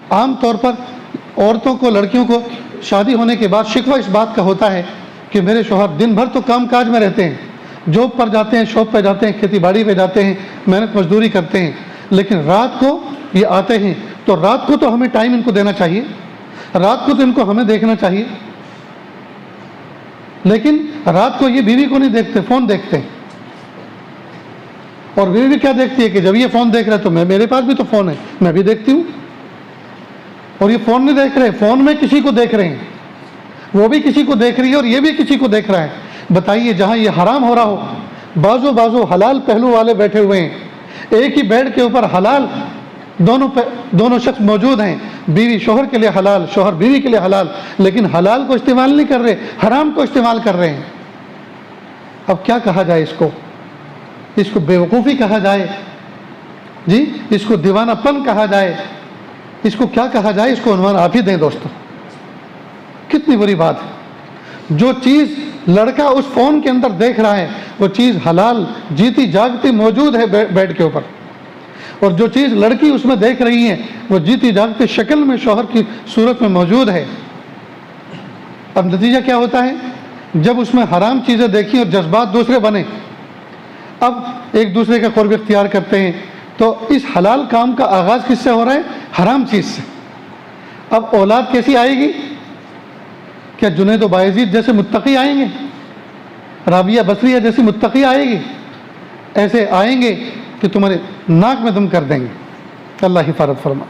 عام طور پر عورتوں کو، لڑکیوں کو شادی ہونے کے بعد شکوہ اس بات کا ہوتا ہے کہ میرے شوہر دن بھر تو کام کاج میں رہتے ہیں، جاب پر جاتے ہیں، شاپ پہ جاتے ہیں، کھیتی باڑی پہ جاتے ہیں، محنت مزدوری کرتے ہیں، لیکن رات کو یہ آتے ہیں، تو رات کو تو ہمیں ٹائم ان کو دینا چاہیے، رات کو تو ان کو ہمیں دیکھنا چاہیے، لیکن رات کو یہ بیوی کو نہیں دیکھتے، فون دیکھتے ہیں۔ اور بیوی بھی کیا دیکھتی ہے کہ جب یہ فون دیکھ رہا ہے تو میرے پاس بھی تو فون ہے، میں بھی دیکھتی ہوں۔ اور یہ فون نہیں دیکھ رہے، فون میں کسی کو دیکھ رہے ہیں، وہ بھی کسی کو دیکھ رہی ہے اور یہ بھی کسی کو دیکھ رہا ہے۔ بتائیے، جہاں یہ حرام ہو رہا ہو، بازو حلال پہلو والے بیٹھے ہوئے ہیں، ایک ہی بیڈ کے اوپر حلال دونوں شخص موجود ہیں، بیوی شوہر کے لیے حلال، شوہر بیوی کے لیے حلال، لیکن حلال کو استعمال نہیں کر رہے، حرام کو استعمال کر رہے ہیں۔ اب کیا کہا جائے اس کو؟ اس کو بیوقوفی کہا جائے جی، اس کو دیوانہ پن کہا جائے، اس کو کیا کہا جائے؟ اس کو عنوان آپ ہی دیں دوستو۔ کتنی بری بات ہے، جو چیز لڑکا اس فون کے اندر دیکھ رہا ہے وہ چیز حلال جیتی جاگتی موجود ہے بیڈ کے اوپر، اور جو چیز لڑکی اس میں دیکھ رہی ہے وہ جیتی جاگتی شکل میں شوہر کی صورت میں موجود ہے۔ اب نتیجہ کیا ہوتا ہے؟ جب اس میں حرام چیزیں دیکھیں اور جذبات دوسرے بنے، اب ایک دوسرے کا قرب اختیار کرتے ہیں، تو اس حلال کام کا آغاز کس سے ہو رہا ہے؟ حرام چیز سے۔ اب اولاد کیسی آئے گی؟ کیا جنید و بایزید جیسے متقی آئیں گے؟ رابعہ بصریہ جیسی متقی آئے گی؟ ایسے آئیں گے کہ تمہارے ناک میں دم کر دیں گے۔ اللہ حفاظت فرما۔